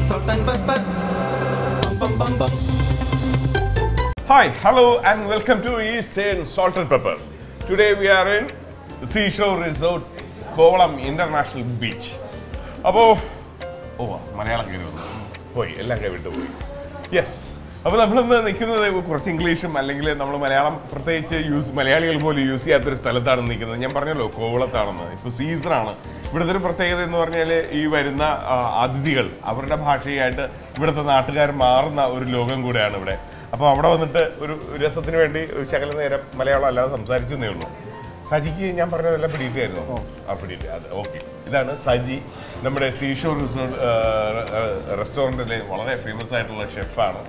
salt and pepper. Bum bum bum bum. Hi, hello and welcome to Eastern Salt and Pepper. Today we are in Seashore Resort, Kovalam International Beach. അപ്പോൾ മലയാളം കയറി വന്നു പോയി എല്ലാം കൈവിട്ട് പോയി. Yes, അപ്പോൾ നമ്മളിന്ന് നിൽക്കുന്നത് കുറച്ച് ഇംഗ്ലീഷും അല്ലെങ്കിൽ നമ്മൾ മലയാളം പ്രത്യേകിച്ച് മലയാളികൾ പോലും യൂസ് ചെയ്യാത്തൊരു സ്ഥലത്താണ് നിൽക്കുന്നത്. ഞാൻ പറഞ്ഞല്ലോ കോവളത്താണെന്ന്. ഇപ്പോൾ സീസണാണ്. ഇവിടുത്തെ ഒരു പ്രത്യേകത എന്ന് പറഞ്ഞാൽ ഈ വരുന്ന അതിഥികൾ അവരുടെ ഭാഷയായിട്ട് ഇവിടുത്തെ നാട്ടുകാർ മാറുന്ന ഒരു ലോകം കൂടെയാണ് ഇവിടെ. അപ്പോൾ അവിടെ വന്നിട്ട് ഒരു രസത്തിന് വേണ്ടി ഒരു ശകല നേരം മലയാളം അല്ലാതെ സംസാരിച്ചെന്നേ ഉള്ളൂ. സജിക്ക് ഞാൻ പറഞ്ഞതെല്ലാം പിടിയിട്ടായിരുന്നു. പിടിയിട്ട് അത് ഓക്കെ. ഇതാണ് സജി, നമ്മുടെ സീഷോർ റെസ്റ്റോറൻറ്റിലെ വളരെ ഫേമസ് ആയിട്ടുള്ള ഷെഫാണ്.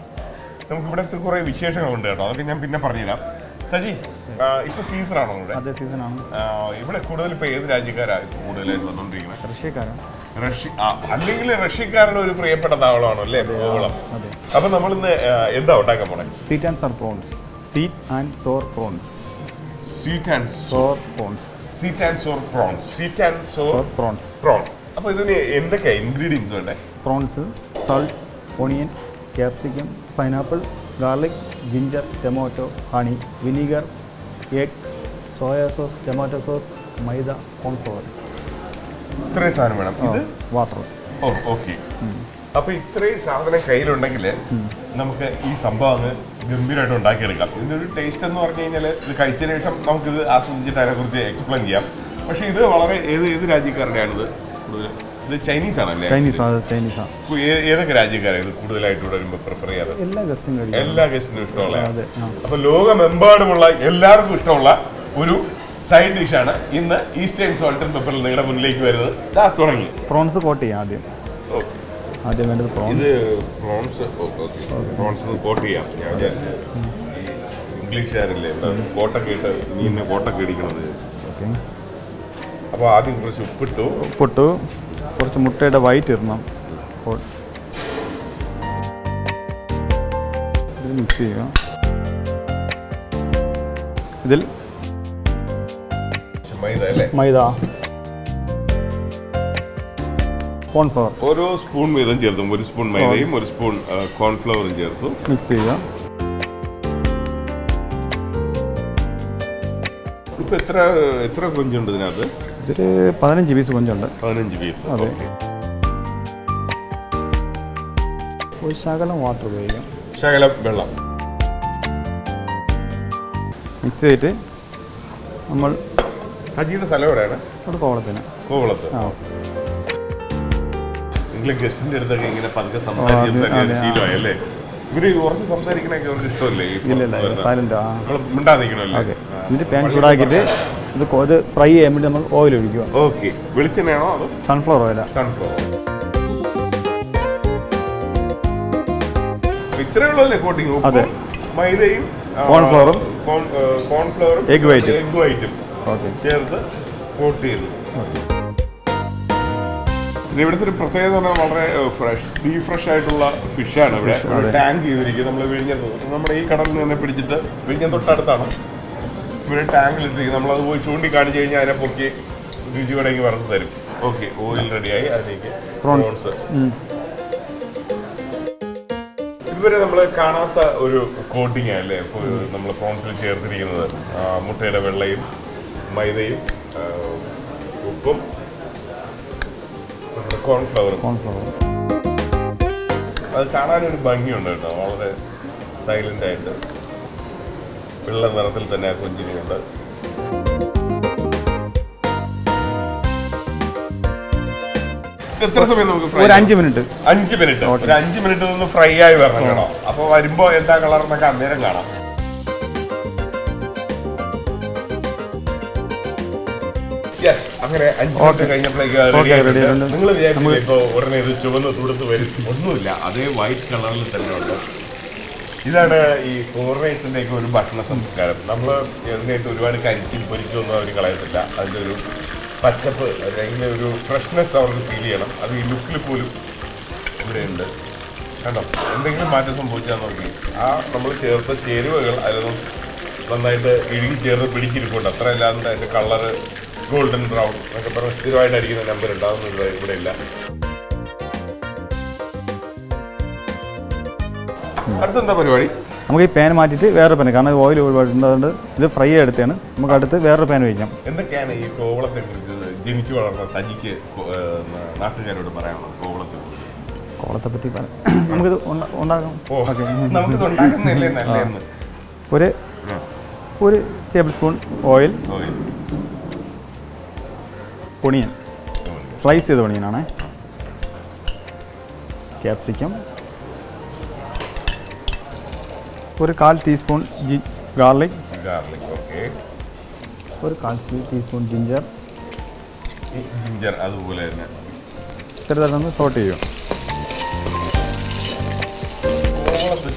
നമുക്ക് ഇവിടുത്തെ കുറേ വിശേഷങ്ങളുണ്ട് കേട്ടോ, അതൊക്കെ ഞാൻ പിന്നെ പറഞ്ഞുതരാം. സജി, ഇപ്പൊ സീസണാണോ ഇവിടെ? അതെ, സീസണാണ്. ഇവിടെ കൂടുതൽ ഇപ്പൊ ഏത് രാജ്യക്കാരാണ് കൂടുതലായിട്ട് വന്നോണ്ടിരിക്കുന്നത്? റഷ്യക്കാരാണ്. അല്ലെങ്കിൽ റഷ്യക്കാരുടെ ഒരു പ്രിയപ്പെട്ട താവളമാണോ അല്ലേ കോവളം? അപ്പൊ നമ്മളിന്ന് എന്താ ഉണ്ടാക്കാൻ പോണേ? Sweet and sour prawns. Sweet and sour prawns. Sweet and sour prawns. Sweet and sour prawns. Sweet and sour prawns. Prawns. അപ്പൊ ഇതിന് എന്തൊക്കെയാ ഇൻഗ്രീഡിയൻസ് വേണ്ടേ? Prawns, salt, onion, capsicum, pineapple, garlic, ginger, tomato, honey, vinegar, egg, soya sauce, tomato sauce, maida, cornflour. ഇത്രയും സാധനം വേണം. ഇത് water. Okay. അപ്പൊ ഇത്രയും സാധനം കയ്യിലുണ്ടെങ്കിൽ നമുക്ക് ഈ സംഭവം അങ്ങ് ഗംഭീരമായിട്ട് ഉണ്ടാക്കിയെടുക്കാം. ഇതിന്റെ ഒരു ടേസ്റ്റ് എന്ന് പറഞ്ഞു കഴിഞ്ഞാൽ ഇത് കഴിച്ചതിന് ശേഷം നമുക്കിത് ആസ്വദിച്ചിട്ട് അതിനെക്കുറിച്ച് എക്സ്പ്ലെയിൻ ചെയ്യാം. പക്ഷെ ഇത് വളരെ ഏത് രാജ്യക്കാരുടെയാണിത്? ഇത് ചൈനീസ് ആണല്ലേ? ചൈനീസാണ്. ഏതൊക്കെ രാജ്യക്കാരാണ് ഇത് കൂടുതലായിട്ട് ഇവിടെ വരുമ്പോൾ പ്രിഫർ ചെയ്യാറ്? എല്ലാ ഗസ്റ്റിനും ഇഷ്ടമുള്ള. അപ്പൊ ലോകമെമ്പാടുമുള്ള എല്ലാവർക്കും ഇഷ്ടമുള്ള ഒരു സൈഡ് ഡിഷാണ് ഇന്ന് ഈസ്റ്റേൺ സോൾട്ട് ആൻഡ് പെപ്പറിൽ നിങ്ങളുടെ മുന്നിലേക്ക് വരുന്നത്. തുടങ്ങി പ്രോൺസ് കോട്ട് ചെയ്യാം. ആദ്യം വേണ്ടത് ഇത് പ്രോൺസ് കോട്ട് ചെയ്യാം. ഞാൻ ഇംഗ്ലീഷുകാരല്ലേ കോട്ടൊക്കെ ഇട്ട് മീനിനെ കോട്ടൊക്കെ ഇടിക്കണത്. അപ്പോൾ ആദ്യം കുറച്ച് ഉപ്പിട്ടു, കുറച്ച് മുട്ടയുടെ വൈറ്റ് ഇടണം. ഇത് മിക്സ് ചെയ്യുക. ഇതിൽ മൈദ, കോൺഫ്ലവർ ഓരോ സ്പൂൺ വീതം ചേർത്തു. ഒരു സ്പൂൺ മൈദയും ഒരു സ്പൂൺ കോൺഫ്ലവറും ചേർത്തു. മിക്സ് ചെയ്യുക. ഇപ്പൊ എത്ര കൊഞ്ചുണ്ട് ഇതിനകത്ത്? ഇതൊരു 15 പീസ് കൊഞ്ചുണ്ട്. 15 പീസ്. അതെ. ഒരു ശകലം വാട്ടർ ഉപയോഗിക്കാം. ശകലം വെള്ളം മിക്സ് ചെയ്തിട്ട് നമ്മൾ സജിയുടെ സ്ഥലം എവിടെയാണ്? അവിടെ കോവളത്ത്. നിങ്ങൾ ഗസ്റ്റിന്റെ അടുത്തൊക്കെ ഇങ്ങനെ പതുക്കെ സംസാരിക്കാൻ ശീലമായല്ലേ? ഇവര് കുറച്ച് സംസാരിക്കണൊക്കെ അവർക്ക് ഇഷ്ടമല്ലേ? മിണ്ടാതിരിക്കണല്ലേ? എന്നിട്ട് പാൻ ചൂടാക്കിയിട്ട് ഇത് ഫ്രൈ ചെയ്യാൻ വേണ്ടി നമ്മൾ ഓയിൽ ഒഴിക്കുക. ഓക്കെ. വെളിച്ചെണ്ണയാണോ അതോ സൺഫ്ലവർ ഓയിലാ? സൺഫ്ലവർ. ഇത്രയേ ഉള്ളൂ കോട്ടിങ്? അതെ. മൈദയും കോൺഫ്ലവറും എഗ് വൈറ്റും ചേർത്ത് കോട്ട് ചെയ്തു. ഇവിടുത്തെ ഒരു പ്രത്യേകത പറഞ്ഞാൽ വളരെ ഫ്രഷ് ആയിട്ടുള്ള ഫിഷാണ് ഇവിടെ. ടാങ്ക് ചെയ്തിരിക്കുന്നത്. നമ്മൾ നമ്മുടെ ഈ കടലിൽ നിന്ന് തന്നെ പിടിച്ചിട്ട് വിഴിഞ്ഞം തൊട്ടടുത്താണ് ഇവിടെ ടാങ്കിലിട്ടിരിക്കുന്നത്. നമ്മളത് പോയി ചൂണ്ടിക്കാണിച്ചു കഴിഞ്ഞാൽ അതിനെ പൊക്കി രുചിയോടെങ്കിൽ വറുത്ത് തരും. ഓക്കെ. ഓയിൽ റെഡിയായി. അതിലേക്ക് പ്രോൺസ്. ഇതുവരെ നമ്മൾ കാണാത്ത ഒരു കോട്ടിങ് അല്ലേ നമ്മൾ പ്രോൺസിൽ ചേർത്തിരിക്കുന്നത്? മുട്ടയുടെ വെള്ളയും മൈദയും ഉപ്പും കോൺഫ്ലവറും. അത് കാണാനൊരു ഭംഗിയുണ്ട് കേട്ടോ. വളരെ സൈലന്റ് ആയിട്ട് വെള്ള നിറത്തിൽ തന്നെ ആ കൊഞ്ചിനുണ്ട്. എത്ര സമയം നമുക്ക് ഫ്രൈ? ഒരു 5 മിനിറ്റ്. 5 മിനിറ്റ് ഒന്ന് ഫ്രൈ ആയി വരണം കേട്ടോ. അപ്പൊ വരുമ്പോ എന്താ കളർ എന്നൊക്കെ അന്നേരം കാണാം. അങ്ങനെ 5 മിനിറ്റ് കഴിഞ്ഞപ്പോഴേക്ക് നിങ്ങൾ വിചാരിച്ചില്ലേ ഇപ്പൊ ഉടനെ ഇത് ചുവന്ന് തുടുത്ത് വരും? ഒന്നുമില്ല, അതേ വൈറ്റ് കളറിൽ തന്നെ ഉണ്ട്. ഇതാണ് ഈ ഫോറിനേഴ്സിന്റെ ഒക്കെ ഒരു ഭക്ഷണ സംസ്കാരം. നമ്മൾ ഇതിനായിട്ട് ഒരുപാട് കരിച്ചിൽ പൊരിക്കൊന്നും അവർ കളയത്തില്ല. അതിൻ്റെ ഒരു പച്ചപ്പ് അല്ലെങ്കിൽ ഒരു ഫ്രഷ്നെസ് അവർക്ക് ഫീൽ ചെയ്യണം. അത് ഈ ലുക്കിൽ പോലും ഇവിടെ ഉണ്ട്. കണ്ടോ, എന്തെങ്കിലും മാറ്റം സംഭവിച്ചാൽ നോക്കി ആ നമ്മൾ ചേർത്ത ചേരുവകൾ അതിലൊന്നും നന്നായിട്ട് ഇഴുകി ചേർന്ന് പിടിച്ചിരിപ്പുണ്ട്. അത്ര അല്ലാണ്ട് അതിൻ്റെ കളറ് ഗോൾഡൻ ബ്രൗൺ എന്നൊക്കെ പറഞ്ഞ് സ്ഥിരമായിട്ട് അടിക്കുന്ന നമ്പർ ഉണ്ട്. അതൊന്നും ഇവിടെ ഇല്ല. അടുത്തെന്താ പരിപാടി? നമുക്ക് ഈ പാൻ മാറ്റിയിട്ട് വേറൊരു പാൻ, കാരണം ഓയിൽ ഒരുപാടുണ്ട്, ഇത് ഫ്രൈ എടുത്താണ്. നമുക്ക് അടുത്ത് വേറൊരു പാൻ വയ്ക്കാം. എന്തൊക്കെയാണ് ഈ കോവളത്തെ കുറിച്ച് ജനിച്ചു വളർന്ന സജിക്ക് നാട്ടുകാരോട് പറയാനുള്ളത്? കോവളത്തെ പറ്റി നമുക്കിത് ഉണ്ടാക്കാം. നമുക്കിത് ഉണ്ടാക്കുന്നില്ലേ നല്ലതെന്ന്? ഒരു table spoon oil, onion, slice ചെയ്ത ഒണിയനാണ്, ക്യാപ്സിക്കം, ഒരു 1/4 ടീസ്പൂൺ ഗാർലിക്, ഒരു 1/4 ടീസ്പൂൺ ജിഞ്ചർ, അതുപോലെ തന്നെ ചെറുതായിട്ടൊന്ന് സോട്ട് ചെയ്യും.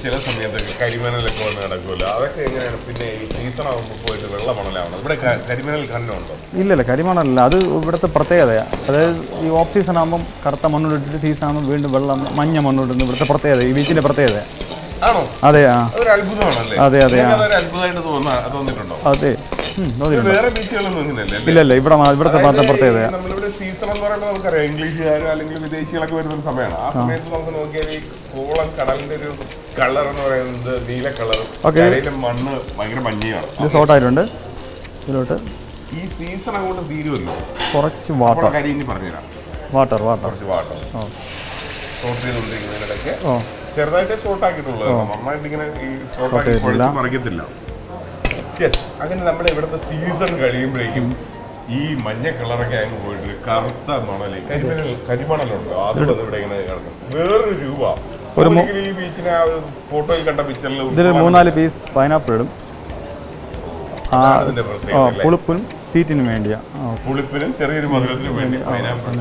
ചില സമയത്തൊക്കെ കരിമണലൊക്കെ വന്ന് നടക്കുമല്ലോ, അതൊക്കെ എങ്ങനെയാണ്? പിന്നെ ഈ സീസൺ ആകുമ്പോൾ പോയിട്ട് വെള്ള മണലാവണം. ഇവിടെ കരിമണൽ കണ്ണുണ്ടോ? ഇല്ലല്ല, കരിമണലല്ല, അത് ഇവിടുത്തെ പ്രത്യേകതയാണ്. അതായത് ഈ ഓഫ് സീസൺ ആകുമ്പം കറുത്ത മണ്ണോട്ടിട്ട് സീസൺ ആകുമ്പോൾ വീണ്ടും വെള്ളം മഞ്ഞ മണ്ണോട്ടിട്ട് ഇവിടുത്തെ പ്രത്യേകത, ഈ ബീച്ചിൻ്റെ പ്രത്യേകത. ആണോ? അതെ, അതൊരു അത്ഭുതമാണല്ലേ? അതെ അതെ അത്ഭുതമായിട്ട് തോന്നിയിട്ടുണ്ടോ? അതെ, വേറെ ബീച്ചുകളൊന്നും ഇങ്ങനെയല്ലേ? ഇല്ലല്ല, ഇവിടുത്തെ പ്രത്യേകത. നമ്മളിവിടെ സീസൺ എന്ന് പറയുമ്പോൾ നമുക്കറിയാം ഇംഗ്ലീഷുകാരും അല്ലെങ്കിൽ വിദേശികളൊക്കെ വരുന്ന സമയമാണ്. ആ സമയത്ത് നമുക്ക് നോക്കിയാൽ ഈ കോവളം കടലിന്റെ ഒരു കളർ എന്ന് പറയുന്നത് നീല കളറും കരയിലെ മണ്ണ് ഭയങ്കര മഞ്ഞയാണ്. ഇത് സോട്ടായിട്ടുണ്ട്. ഇതിലോട്ട് ഈ സീസൺ അങ്ങോട്ട് തീരുമല്ലോ, കുറച്ച് വാട്ടർ, കരിഞ്ഞ് പറഞ്ഞുതരാം. കുറച്ച് വാട്ടർ സോട്ട് ചെയ്തുകൊണ്ടിരിക്കുന്നതിനിടയ്ക്ക് ചെറുതായിട്ട് ഷോർട്ടാക്കിയിട്ടുള്ളത്, നന്നായിട്ട് ഇങ്ങനെ ഈ ഷോർട്ടാക്കി മറിക്കത്തില്ല. യെസ്, അങ്ങനെ നമ്മുടെ ഇവിടുത്തെ സീസൺ കഴിയുമ്പോഴേക്കും ഈ മഞ്ഞ കളറൊക്കെ അങ്ങ് പോയിട്ട് കറുത്ത മണല് കരിമണലുണ്ടോ അത് വന്ന് ഇവിടെ ഇങ്ങനെ കിടക്കും. വേറൊരു രൂപ ഈ ബീച്ചിനെ ആ ഒരു ഫോട്ടോയിൽ കണ്ട പിക്ചറിൽ ഇതിൽ 3-4 പീസ് പൈനാപ്പിൾ ഇടും. പുളിപ്പിനും സീറ്റിനും വേണ്ടിയാ, പുളിപ്പിനും ചെറിയൊരു മധുരത്തിനും വേണ്ടി പൈനാപ്പിൾ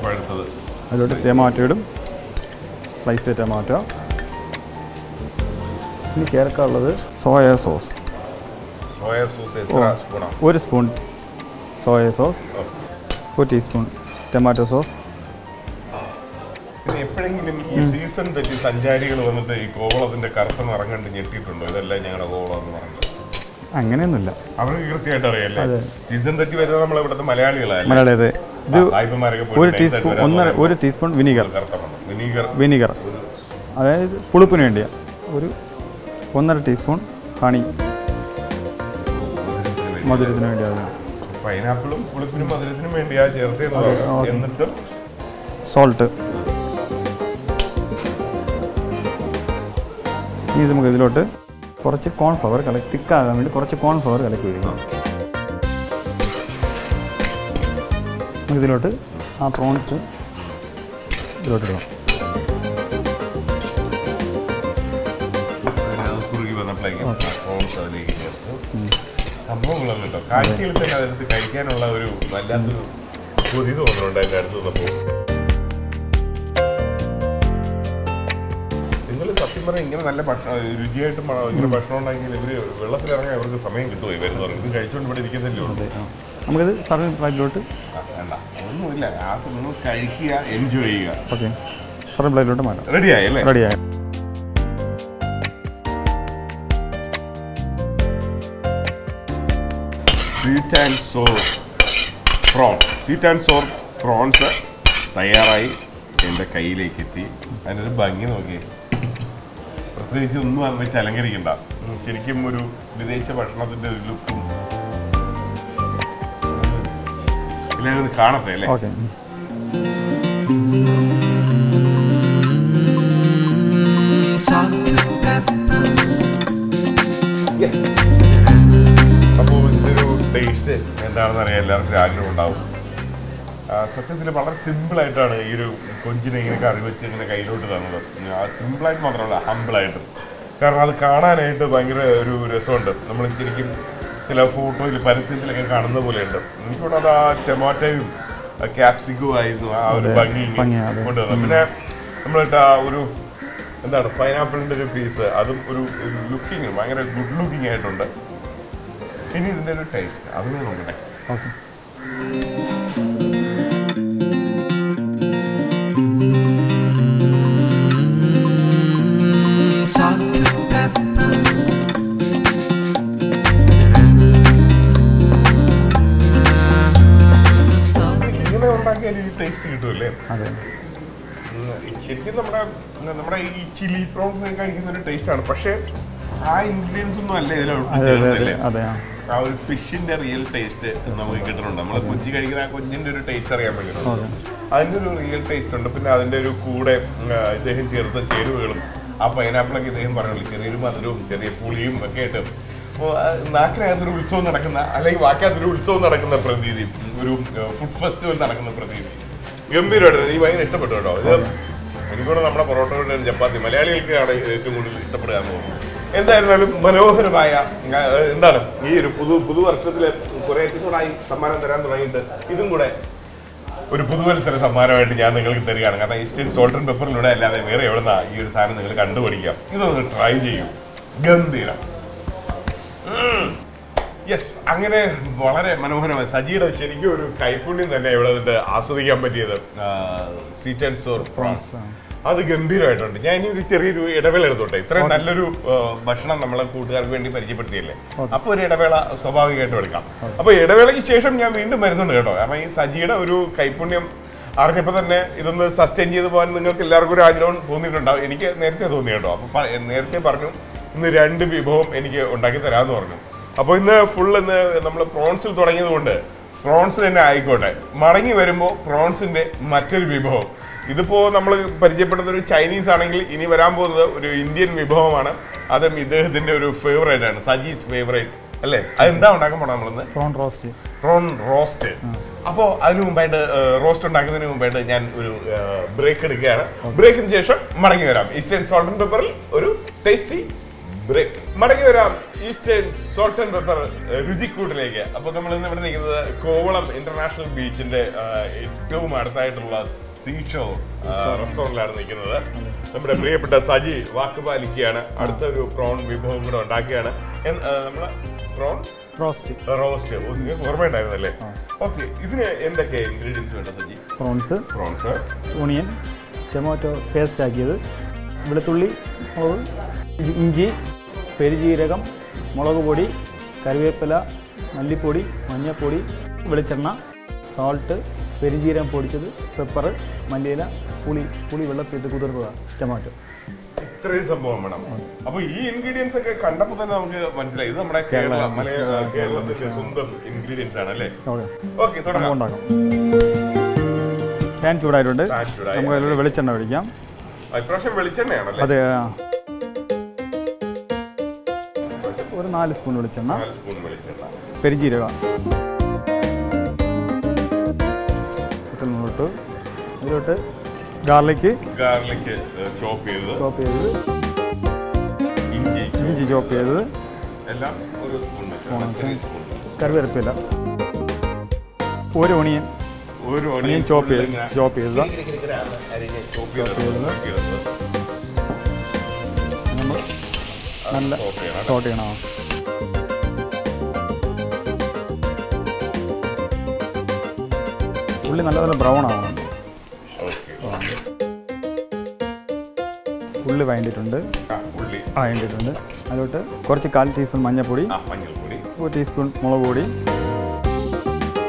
പഴുത്തത്. അതിലോട്ട് ടൊമാറ്റോ ഇടും, സ്ലൈസ് ടൊമാറ്റോ. ഇനി ചേർക്കാനുള്ളത് soya sauce. 1 spoon soya sauce, 1 teaspoon tomato sauce. പിന്നെ എപ്പോഴെങ്കിലും ഈ സീസൺ തെറ്റി സഞ്ചാരികൾ വന്നിട്ട് ഈ കോവളത്തിന്റെ കറുത്ത നിറം കണ്ട് ഞെട്ടിയിട്ടുണ്ടോ? ഇതെല്ലാം ഞങ്ങളുടെ കോവളം എന്ന് പറഞ്ഞത് അങ്ങനെയൊന്നുമില്ല, അവർക്ക് കൃത്യമായിട്ട് അറിയാല്ലേ. സീസൺ തെറ്റി വരുന്നത് നമ്മൾ ഇവിടുത്തെ മലയാളികളാണ്. ഇത് 1 ടീസ്പൂൺ വിനീഗർ, അതായത് പുളിപ്പിന് വേണ്ടിയാ. ഒരു 1.5 ടീസ്പൂൺ ഹണി, മധുരത്തിന് വേണ്ടി. പൈനാപ്പിളും പുളിപ്പിനും മധുരത്തിനും വേണ്ടിയാ ചേർത്ത്. എന്നിട്ട് സോൾട്ട്. ഇനി നമുക്ക് ഇതിലോട്ട് കുറച്ച് കോൺഫ്ലവർ തിക്കാകാൻ വേണ്ടി കുറച്ച് കോൺഫ്ലവർ കലക്കി വയ്ക്കണം. ഇതിലോട്ട് ആ പ്രോൺസ് ഇതിലോട്ട് ഇടണം. സംഭവങ്ങളൊന്നും കേട്ടോ, കാഴ്ചയിൽ തന്നെ അതെടുത്ത് കഴിക്കാനുള്ള ഒരു വല്ലാത്തൊരു കൊതി തോന്നുന്നുണ്ട് അതിൻ്റെ അടുത്ത് വന്നപ്പോൾ. നിങ്ങൾ സത്യം പറഞ്ഞാൽ ഇങ്ങനെ നല്ല രുചിയായിട്ട് ഇങ്ങനെ ഭക്ഷണം ഉണ്ടെങ്കിൽ ഇവര് വെള്ളത്തിലിറങ്ങാൻ അവർക്ക് സമയം കിട്ടുമോ? വരുന്നവർ ഇത് കഴിച്ചുകൊണ്ട് ഇവിടെ ഇരിക്കുന്നല്ലേ ഉള്ളൂ. നമുക്കിത് സർവിംഗ് പ്ലേറ്റിലോട്ട് വേണ്ട, ഒന്നുമില്ല, ആദ്യം നിങ്ങൾ കഴിക്കുക, എൻജോയ് ചെയ്യുക. ഓക്കെ, സർവിംഗ് പ്ലേറ്റിലോട്ട് മാറ്റാം. റെഡിയായി അല്ലേ? റെഡിയായി. സ്വീറ്റ് ആൻഡ് സോർ പ്രോൺസ് തയ്യാറായി എൻ്റെ കയ്യിലേക്ക് എത്തി. അതിനൊരു ഭംഗി നോക്കി, പ്രത്യേകിച്ച് ഒന്നും വെച്ച് അലങ്കരിക്കണ്ട, ശരിക്കും ഒരു വിദേശ ഭക്ഷണത്തിൻ്റെ ഒരു ലുക്കും എല്ലാവരും കാണട്ടെ അല്ലേ? ഓക്കെ. അപ്പോൾ ഇതിൻ്റെ ഒരു ടേസ്റ്റ് എന്താണെന്ന് അറിയാൻ എല്ലാവർക്കും ആഗ്രഹം ഉണ്ടാവും. സത്യത്തിൽ വളരെ സിമ്പിളായിട്ടാണ് ഈ ഒരു കൊഞ്ചിനെ ഇങ്ങനെ കറി വെച്ച് ഇങ്ങനെ കയ്യിലോട്ട് തന്നത്. സിമ്പിളായിട്ട് മാത്രമല്ല, ഹമ്പിളായിട്ട്. കാരണം അത് കാണാനായിട്ട് ഭയങ്കര ഒരു രസമുണ്ട്. നമ്മൾ ശരിക്കും ചില ഫോട്ടോയിൽ പരസ്യത്തിലൊക്കെ കാണുന്ന പോലെയുണ്ട്. എനിക്കൂടെ അത് ആ ടൊമാറ്റോയും ക്യാപ്സിക്കും ആയിരുന്നു ആ ഒരു ഭംഗി കൊണ്ടുവന്നത്. പിന്നെ നമ്മളിട്ട് ആ ഒരു എന്താണ് പൈനാപ്പിളിൻ്റെ ഒരു പീസ്, അതും ഒരു ലുക്കിങ് ഭയങ്കര ഗുഡ് ലുക്കിംഗ് ആയിട്ടുണ്ട്. ഇനി ഇതിൻ്റെ ഒരു ടേസ്റ്റ് അതും നോക്കട്ടെ. ഓക്കെ. ഇങ്ങനെ ഉണ്ടാക്കിയാൽ ഈ ടേസ്റ്റ് കിട്ടുമല്ലേ? അതെ. ശരിക്കും നമ്മുടെ ഈ ചില്ലി പ്രോൺസ് കഴിക്കുന്ന ഒരു ടേസ്റ്റ് ആണ്. പക്ഷേ ആ ഇൻഗ്രീഡിയൻസ് ഒന്നും അല്ല ഇതിലുണ്ട്. ആ ഒരു ഫിഷിന്റെ റിയൽ ടേസ്റ്റ് നമുക്ക് കിട്ടുന്നുണ്ട്. നമ്മൾ കൊഞ്ചി കഴിക്കുന്ന ആ കൊഞ്ചിന്റെ ഒരു ടേസ്റ്റ് അറിയാൻ പറ്റും. അതിന്റെ ഒരു റിയൽ ടേസ്റ്റ് ഉണ്ട്. പിന്നെ അതിന്റെ ഒരു കൂടെ ഇദ്ദേഹം ചേർത്ത ചേരുവകളും ആ പൈനാപ്പിളൊക്കെ ഇദ്ദേഹം പറഞ്ഞുള്ളൂ, ചെറിയൊരു മധുരവും ചെറിയ പുളിയും ഒക്കെ ആയിട്ട് നാക്കിനകത്തൊരു ഉത്സവം നടക്കുന്ന, അല്ലെങ്കിൽ വാക്കകത്തൊരു ഉത്സവം നടക്കുന്ന പ്രതീതി, ഒരു ഫുഡ് ഫെസ്റ്റിവൽ നടക്കുന്ന പ്രതീതി ഗംഭീരമായിട്ട് എനിക്ക് ഭയങ്കര ഇഷ്ടപ്പെട്ടു കേട്ടോ. ഇത് എനിക്കൂടെ നമ്മുടെ പൊറോട്ടയുടെ ചപ്പാത്തി മലയാളികൾക്കാണ് ഏറ്റവും കൂടുതൽ ഇഷ്ടപ്പെടുക എന്ന് തോന്നുന്നു. എന്തായിരുന്നാലും മനോഹരമായ എന്താണ് ഈ ഒരു പുതുവർഷത്തില് കുറെ എപ്പിസോഡായി സമ്മാനം തരാൻ തുടങ്ങിയിട്ട് ഇതും കൂടെ ഒരു പുതുവത്സര സമ്മാനമായിട്ട് ഞാൻ നിങ്ങൾക്ക് തരികയാണ്. കാരണം ഈസ്റ്റേൺ സോൾട്ട് ആൻഡ് പെപ്പറിലൂടെ അല്ലാതെ വേറെ എവിടുന്ന ഈ ഒരു സാധനം നിങ്ങൾ കണ്ടുപിടിക്കാം. ഇതൊന്ന് ട്രൈ ചെയ്യും. ഗംഭീരം. യെസ്, അങ്ങനെ വളരെ മനോഹരമായി സജിയുടെ ശരിക്കും ഒരു കൈപ്പുണ്യം തന്നെ ഇവിടെ നിന്നിട്ട് ആസ്വദിക്കാൻ പറ്റിയത് സ്വീറ്റ് ആൻഡ് സോർ പ്രോൺസ്. അത് ഗംഭീരമായിട്ടുണ്ട്. ഞാൻ ഇനി ഒരു ചെറിയൊരു ഇടവേള എടുത്തോട്ടെ. ഇത്രയും നല്ലൊരു ഭക്ഷണം നമ്മളെ കൂട്ടുകാർക്ക് വേണ്ടി പരിചയപ്പെടുത്തിയല്ലേ, അപ്പൊ ഒരു ഇടവേള സ്വാഭാവികമായിട്ടും എടുക്കാം. അപ്പൊ ഇടവേളയ്ക്ക് ശേഷം ഞാൻ വീണ്ടും വരുന്നുണ്ട് കേട്ടോ. കാരണം ഈ സജിയുടെ ഒരു കൈപ്പുണ്യം അറിഞ്ഞപ്പോൾ തന്നെ ഇതൊന്ന് സസ്റ്റെയിൻ ചെയ്ത് പോകാൻ നിങ്ങൾക്ക് എല്ലാവർക്കും ഒരു ആഗ്രഹം തോന്നിയിട്ടുണ്ടാവും. എനിക്ക് നേരത്തെ തോന്നി കേട്ടോ. അപ്പൊ നേരത്തെ പറഞ്ഞു ഇന്ന് 2 വിഭവം എനിക്ക് ഉണ്ടാക്കി തരാമെന്ന് പറഞ്ഞു. അപ്പോൾ ഇന്ന് ഇന്ന് നമ്മൾ പ്രോൺസിൽ തുടങ്ങിയത് കൊണ്ട് പ്രോൺസ് തന്നെ ആയിക്കോട്ടെ. മടങ്ങി വരുമ്പോൾ പ്രോൺസിന്റെ മറ്റൊരു വിഭവം. ഇതിപ്പോ നമ്മൾ പരിചയപ്പെടുന്ന ഒരു ചൈനീസ് ആണെങ്കിൽ ഇനി വരാൻ പോകുന്നത് ഒരു ഇന്ത്യൻ വിഭവമാണ്. അതും ഇദ്ദേഹത്തിന്റെ ഒരു ഫേവറേറ്റ് ആണ്, സജീസ് ഫേവറേറ്റ് അല്ലേ? അതെന്താ ഉണ്ടാക്കാൻ പോണ നമ്മളിന്ന്? Prawn roast. അപ്പോൾ അതിന് മുമ്പായിട്ട് റോസ്റ്റ് ഉണ്ടാക്കുന്നതിന് മുമ്പായിട്ട് ഞാൻ ഒരു ബ്രേക്ക് എടുക്കുകയാണ്. ബ്രേക്കിന് ശേഷം മടങ്ങി വരാം. ഈസ്റ്റേൺ സോൾട്ട് ആൻഡ് പെപ്പറിൽ ഒരു ടേസ്റ്റി ബ്രേക്ക്. മടങ്ങി വരാം ഈസ്റ്റേൺ സോൾട്ട് ആൻഡ് പെപ്പർ രുചിക്കൂട്ടിലേക്ക്. അപ്പോൾ നമ്മൾ ഇന്ന് ഇവിടെ നിൽക്കുന്നത് കോവളം ഇന്റർനാഷണൽ ബീച്ചിന്റെ ഏറ്റവും അടുത്തായിട്ടുള്ള സീഷോ റെസ്റ്റോറന്റിലാണ് നിൽക്കുന്നത്. നമ്മുടെ പ്രിയപ്പെട്ട സജി വാക്കുപാലിക്കുകയാണ്. അടുത്തൊരു പ്രോൺ വിഭവം കൂടെ ഉണ്ടാക്കിയാണ്. നമ്മുടെ പ്രോൺ റോസ്റ്റ് നിങ്ങൾക്ക് ഓർമ്മയുണ്ടായിരുന്നല്ലേ? ഓക്കെ, ഇതിന് എന്തൊക്കെ ഇൻഗ്രീഡിയൻസ് വേണ്ട Saji? Prawns, onion, tomato paste ആക്കിയത്, വെളുത്തുള്ളി, മുളക്, ഇഞ്ചി, പെരുജീരകം, മുളക് പൊടി, കറിവേപ്പില, മല്ലിപ്പൊടി, മഞ്ഞൾപ്പൊടി, വെളിച്ചെണ്ണ, സാൾട്ട്, പെരുജീരകം പൊടിച്ചത്, പെപ്പർ, മല്ലിയില, പുളി വെള്ളത്തിട്ട് കുതിർക്കുക, ടൊമാറ്റോ. ഇത്രയും സംഭവം വേണം. അപ്പൊ ഈ ഇൻഗ്രീഡിയൻസ് ഒക്കെ കണ്ടപ്പോൾ തന്നെ നമുക്ക് മനസ്സിലായി ഇത് നമ്മുടെ കേരളത്തിന്റെ സ്വന്തം ഇൻഗ്രീഡിയൻസ് ആണ് അല്ലേ? ഓക്കെ, തുടങ്ങാം. പാൻ ചൂടായിട്ടുണ്ട്. നമുക്ക് അതിലൂടെ വെളിച്ചെണ്ണ ഒഴിക്കാം. ഇപ്രാവശ്യം വെളിച്ചെണ്ണയാണല്ലേ? അതെ, ഒരു 4 സ്പൂൺ വെളിച്ചെണ്ണ, പെരുജീരകം, അതിലോട്ട് ഗാർലിക് ചോപ്പ് ചെയ്തത്, ഇഞ്ചി ചോപ്പ് ചെയ്തത്, കറിവേപ്പില, ഒരു ഓണിയൻ ചോപ്പ് ചെയ്തത് നമ്മൾ നല്ല സോട്ട് ചെയ്യണം. ഉള്ളി നല്ലപോലെ ബ്രൗൺ ആവണം. ഉള്ളി വഴണ്ടിട്ടുണ്ട്. അതിലോട്ട് കുറച്ച് 1/4 ടീസ്പൂൺ മഞ്ഞൾപ്പൊടി, 1 ടീസ്പൂൺ മുളക് പൊടി,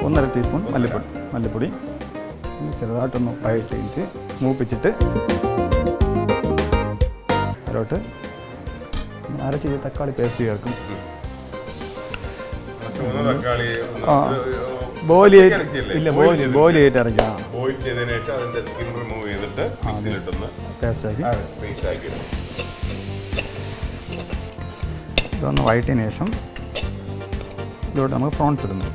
1.5 ടീസ്പൂൺ മല്ലിപ്പൊടി ചെറുതായിട്ടൊന്ന് വഴറ്റിയിട്ട് മൂപ്പിച്ചിട്ട് അതിലോട്ട് അരച്ച് തക്കാളി പേസ്റ്റ് ചേർക്കും. ബോയിൽ ചെയ്തിട്ട് അരയ്ക്കാം. പേസ്റ്റാക്കി ഇതൊന്ന് വഴറ്റിയതിന് ശേഷം ഇതിലോട്ട് നമുക്ക് പ്രോൺസ് ഇടുന്നു.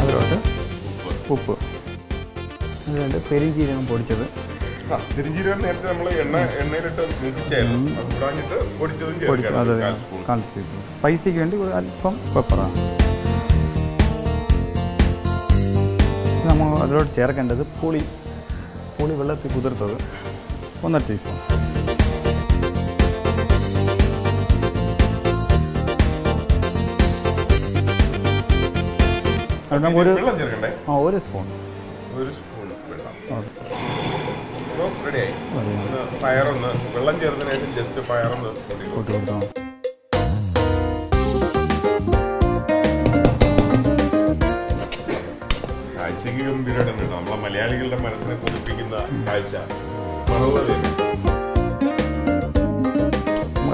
അതിലോട്ട് ഉപ്പ്, അതുകൊണ്ട് പെരുംജീരകം പൊടിച്ചത്, നേരത്തെ നമ്മൾ എണ്ണയിലിട്ട് സ്പൈസിക്ക് വേണ്ടി അല്പം പെപ്പറാണ്. നമ്മൾ അതിലോട്ട് ചേർക്കേണ്ടത് പുളി വെള്ളത്തിൽ കുതിർത്തത് 1.5 ടീസ്പൂൺ. ഒരു സ്പൂൺ. വെള്ളം ചേർത്തതിന് ശേഷം ജസ്റ്റ് ഫയറൊന്ന് കൂട്ടി കൊടുക്കണം. അതിഗംഭീരമായിട്ട് കേട്ടോ. നമ്മളെ മലയാളികളുടെ മനസ്സിനെ കൊതിപ്പിക്കുന്ന കാഴ്ച.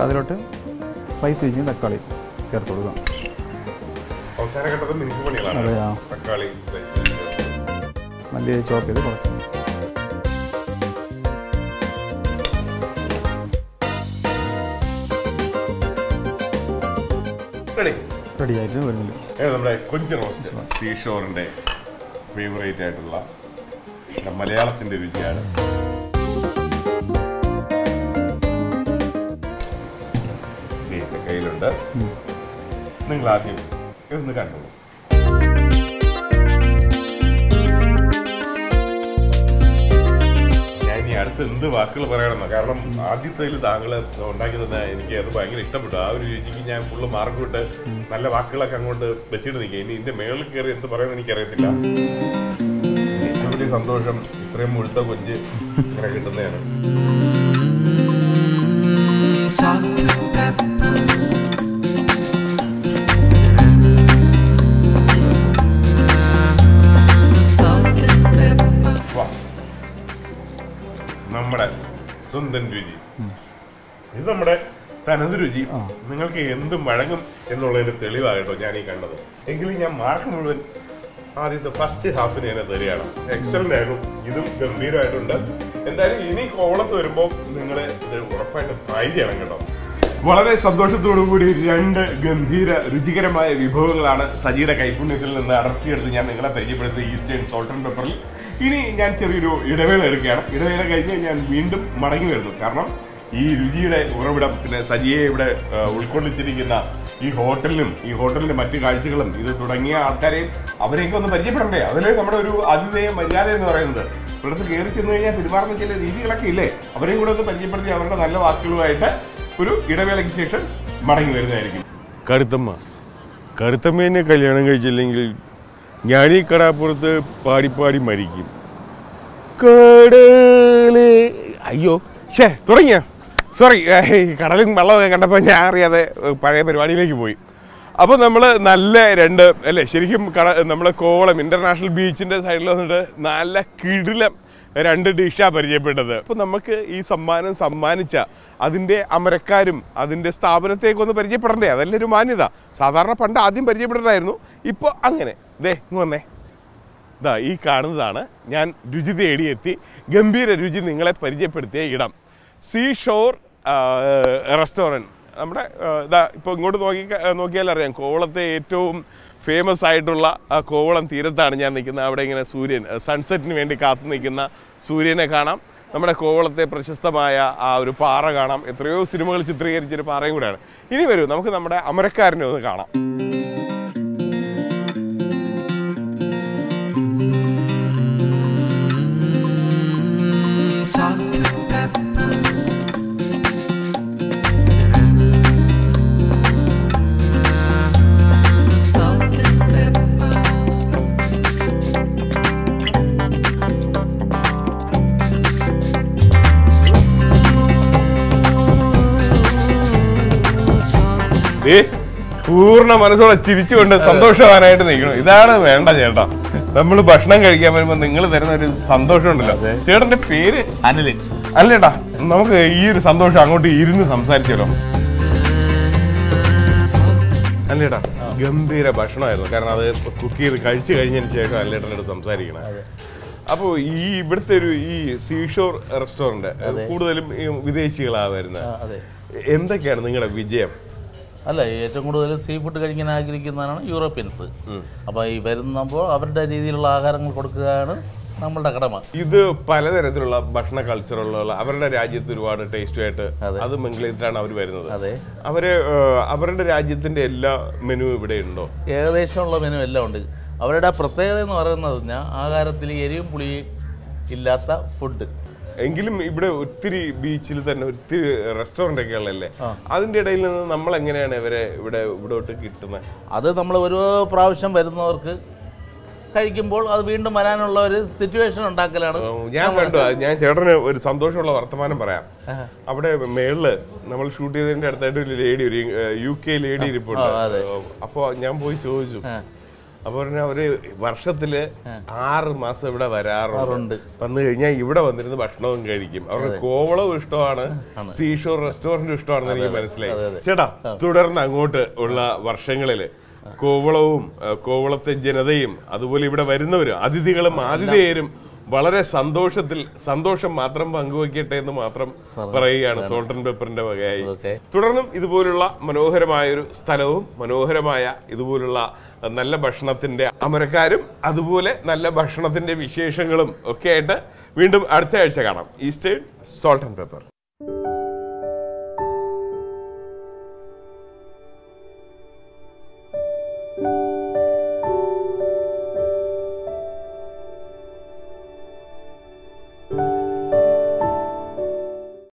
അതിലോട്ട് സ്പൈസ് വെച്ച് തക്കാളി ചേർത്ത് കൊടുക്കാം. അവസാന ഘട്ടത്തിൽ മിനിക്ക് പണികളാണ്. തക്കാളി നല്ല ചോപ്പ് ചെയ്ത് കുറച്ച് റെഡി ആയിട്ട് വരുന്നില്ല. നമ്മുടെ കൊഞ്ച് റോസ്റ്റ് സീഷോറിന്റെ ഫേവറേറ്റ് ആയിട്ടുള്ള മലയാളത്തിന്റെ രുചിയാണ്. കയ്യിലുണ്ട്. നിങ്ങൾ ആദ്യം ഇതൊന്ന് കണ്ടോളൂ. ഞാൻ ഇനി അടുത്ത് എന്ത് വാക്കുകൾ പറയണമെന്നോ, കാരണം ആദ്യത്തേൽ താങ്കൾ ഉണ്ടാക്കി തന്നെ എനിക്ക് അത് ഭയങ്കര ഇഷ്ടപ്പെട്ടു. ആ ഒരു രുചിക്ക് ഞാൻ ഫുള്ള് മാർക്ക് വിട്ട് നല്ല വാക്കുകളൊക്കെ അങ്ങോട്ട് വെച്ചിട്ട് നിൽക്കുക. ഇനി ഇതിന്റെ മേളിൽ കയറി എന്ത് പറയുമെന്ന് എനിക്കറിയത്തില്ല. ഏറ്റവും വലിയ സന്തോഷം ഇത്രയും മുഴുത്ത കൊഞ്ച് ഇങ്ങനെ കിട്ടുന്നതാണ്. നമ്മുടെ സ്വന്തം രുചി, ഇത് നമ്മുടെ തനത് രുചി. നിങ്ങൾക്ക് എന്തും വഴങ്ങും എന്നുള്ളതിന്റെ തെളിവായിട്ടോ ഞാൻ ഈ കണ്ടത്. എങ്കിലും ഞാൻ മാർക്ക് മുഴുവൻ ആദ്യത്തെ ഫസ്റ്റ് ഹാഫിന് തന്നെ തരികയാണ്. എക്സലന്റ് ആയിരുന്നു. ഇതും ഗംഭീരമായിട്ടുണ്ട്. എന്തായാലും ഇനി കോവളത്ത് വരുമ്പോൾ നിങ്ങൾ ഇത് ഉറപ്പായിട്ട് ട്രൈ ചെയ്യണം കേട്ടോ. വളരെ സന്തോഷത്തോടു കൂടി 2 ഗംഭീര രുചികരമായ വിഭവങ്ങളാണ് സജിയുടെ കൈപുണ്യത്തിൽ നിന്ന് അടർത്തിയെടുത്ത് ഞാൻ നിങ്ങളെ പരിചയപ്പെടുത്തി ഈസ്റ്റേൺ സോൾട്ട് ആൻഡ് പെപ്പറിൽ. ഇനി ഞാൻ ചെറിയൊരു ഇടവേള എടുക്കുകയാണ്. ഇടവേള കഴിഞ്ഞ് ഞാൻ വീണ്ടും മടങ്ങി വരുന്നു. കാരണം ഈ രുചിയുടെ ഉറവിടം, പിന്നെ സജിയെ ഇവിടെ ഉൾക്കൊള്ളിച്ചിരിക്കുന്ന ഈ ഹോട്ടലിനും ഈ ഹോട്ടലിന്റെ മറ്റു കാഴ്ചകളും ഇത് തുടങ്ങിയ ആൾക്കാരെയും അവരെയൊക്കെ ഒന്ന് പരിചയപ്പെടണ്ടേ. അതിൽ നമ്മുടെ ഒരു ആതിഥേയ മര്യാദ എന്ന് പറയുന്നത് ഇവിടുത്തെ കയറി ചെന്ന് കഴിഞ്ഞാൽ പെരുമാറുന്ന ചില രീതികളൊക്കെ ഇല്ലേ, അവരെയും കൂടെ ഒന്ന് പരിചയപ്പെടുത്തി അവരുടെ നല്ല വാക്കുകളുമായിട്ട് ഒരു ഇടവേളയ്ക്ക് ശേഷം മടങ്ങി വരുന്നതായിരിക്കും. കറുത്തമ്മേനെ കല്യാണം കഴിച്ചില്ലെങ്കിൽ ഞാനീ കടാപ്പുറത്ത് പാടിപ്പാടി മരിക്കും. കടലേ അയ്യോ തുടങ്ങിയ സോറി, കടലും വെള്ളമൊക്കെ കണ്ടപ്പോൾ ഞാൻ അറിയാതെ പഴയ പരിപാടിയിലേക്ക് പോയി. അപ്പോൾ നമ്മൾ നല്ല 2 അല്ലേ ശരിക്കും നമ്മൾ കോവളം ഇന്റർനാഷണൽ ബീച്ചിൻ്റെ സൈഡിൽ വന്നിട്ട് നല്ല കിടിലം 2 ഡിഷാണ് പരിചയപ്പെട്ടത്. അപ്പോൾ നമുക്ക് ഈ സമ്മാനം സമ്മാനിച്ച അതിൻ്റെ അമരക്കാരും അതിൻ്റെ സ്ഥാപനത്തേക്കൊന്ന് പരിചയപ്പെടണ്ടേ, അതല്ലേ ഒരു മാന്യത. സാധാരണ പണ്ട് ആദ്യം പരിചയപ്പെടേണ്ടതായിരുന്നു, ഇപ്പോൾ അങ്ങനെ വന്നേ. ഇതാ ഈ കാണുന്നതാണ് ഞാൻ രുചി തേടിയെത്തി ഗംഭീര രുചി നിങ്ങളെ പരിചയപ്പെടുത്തിയ ഇടം, സീഷോർ റെസ്റ്റോറൻറ്റ്. നമ്മുടെ ഇതാ ഇപ്പോൾ ഇങ്ങോട്ട് നോക്കിയാൽ അറിയാം, കോവളത്തെ ഏറ്റവും ഫേമസ് ആയിട്ടുള്ള കോവളം തീരത്താണ് ഞാൻ നിൽക്കുന്നത്. അവിടെ ഇങ്ങനെ സൂര്യൻ സൺസെറ്റിന് വേണ്ടി കാത്തു നിൽക്കുന്ന സൂര്യനെ കാണാം. നമ്മുടെ കോവളത്തെ പ്രശസ്തമായ ആ ഒരു പാറ കാണാം. എത്രയോ സിനിമകൾ ചിത്രീകരിച്ചൊരു പാറയും കൂടെയാണ്. ഇനി വരൂ നമുക്ക് നമ്മുടെ അമരക്കാരനെ ഒന്ന് കാണാം. പൂർണ്ണ മനസ്സോടെ ചിരിച്ചുകൊണ്ട് സന്തോഷവാനായിട്ട് നിൽക്കണം. ഇതാണ് വേണ്ട ചേട്ടാ. നമ്മൾ ഭക്ഷണം കഴിക്കാൻ വരുമ്പോൾ നിങ്ങൾ തരുന്ന ഒരു സന്തോഷം ഉണ്ടല്ലോ. ചേട്ടന്റെ പേര് അനിലേട്ടാ. നമുക്ക് ഈ ഒരു സന്തോഷം അങ്ങോട്ട് ഇരുന്ന് സംസാരിച്ചല്ലോ. അല്ലേട്ടാ ഗംഭീര ഭക്ഷണമായിരുന്നു. കാരണം അത് കുക്ക് ചെയ്ത് കഴിച്ചു കഴിഞ്ഞതിന് ശേഷം അല്ലേട്ടൻ്റെ അടുത്ത് സംസാരിക്കണം. അപ്പോൾ ഈ ഇവിടുത്തെ ഈ സീഷോർ റെസ്റ്റോറന്റ് കൂടുതലും വിദേശികളാണ് വരുന്നത്. എന്തൊക്കെയാണ് നിങ്ങളുടെ വിജയം? അല്ല, ഏറ്റവും കൂടുതൽ സീ ഫുഡ് കഴിക്കാൻ ആഗ്രഹിക്കുന്നതാണ് യൂറോപ്യൻസ്. അപ്പോൾ ഈ വരുമ്പോൾ അവരുടെ രീതിയിലുള്ള ആഹാരങ്ങൾ കൊടുക്കുകയാണ് നമ്മളുടെ കടമ. ഇത് പലതരത്തിലുള്ള ഭക്ഷണ കൾച്ചറുള്ള അവരുടെ രാജ്യത്ത് ഒരുപാട് ടേസ്റ്റുമായിട്ട് അത് മംഗളത്തിലാണ് അവർ വരുന്നത്. അതെ, അവരുടെ രാജ്യത്തിന്റെ എല്ലാ മെനു ഇവിടെ ഉണ്ടോ? ഏകദേശമുള്ള മെനു എല്ലാം ഉണ്ട്. അവരുടെ പ്രത്യേകത എന്ന് പറയുന്നത് ആഹാരത്തിൽ എരിവും പുളിയും ഇല്ലാത്ത ഫുഡ്. എങ്കിലും ഇവിടെ ഒത്തിരി ബീച്ചിൽ തന്നെ ഒത്തിരി റെസ്റ്റോറൻ്റ് ഒക്കെ ഉള്ളല്ലേ, അതിൻ്റെ ഇടയിൽ നിന്ന് നമ്മൾ എങ്ങനെയാണ് ഇവരെ ഇവിടോട്ട് കിട്ടുന്നത്? അത് നമ്മൾ ഓരോ പ്രാവശ്യം വരുന്നവർക്ക് കഴിക്കുമ്പോൾ അത് വീണ്ടും വരാനുള്ള ഒരു സിറ്റുവേഷൻ ഉണ്ടാക്കലാണ്. ഞാൻ കണ്ടു. ഞാൻ ചേട്ടന് ഒരു സന്തോഷമുള്ള വർത്തമാനം പറയാം. അവിടെ മേളില് നമ്മൾ ഷൂട്ട് ചെയ്തതിന്റെ അടുത്തായിട്ട് ഒരു ലേഡി, ഒരു UK ലേഡി ഇരിപ്പുണ്ട്. അപ്പോൾ ഞാൻ പോയി ചോദിച്ചു, അപ്പൊ അവര് വർഷത്തില് 6 മാസം ഇവിടെ വരാറുണ്ട്. വന്നു കഴിഞ്ഞാൽ ഇവിടെ വന്നിരുന്ന് ഭക്ഷണവും കഴിക്കും. അവർക്ക് കോവളവും ഇഷ്ടമാണ്, സീഷോർ റെസ്റ്റോറന്റും ഇഷ്ടമാണെന്ന് എനിക്ക് മനസ്സിലായി. ചേട്ടാ, തുടർന്ന് അങ്ങോട്ട് ഉള്ള വർഷങ്ങളില് കോവളവും കോവളത്തെ ജനതയും അതുപോലെ ഇവിടെ വരുന്നവരും അതിഥികളും ആതിഥേയരും വളരെ സന്തോഷം മാത്രം പങ്കുവയ്ക്കട്ടെ എന്ന് മാത്രം പറയുകയാണ് സോൾട്ട് ആൻഡ് പെപ്പറിന്റെ വകയായി. തുടർന്നും ഇതുപോലുള്ള മനോഹരമായൊരു സ്ഥലവും മനോഹരമായ ഇതുപോലുള്ള നല്ല ഭക്ഷണത്തിന്റെ അമരക്കാരും അതുപോലെ നല്ല ഭക്ഷണത്തിന്റെ വിശേഷങ്ങളും ഒക്കെ ആയിട്ട് വീണ്ടും അടുത്ത ആഴ്ച കാണാം. Eastern salt and pepper.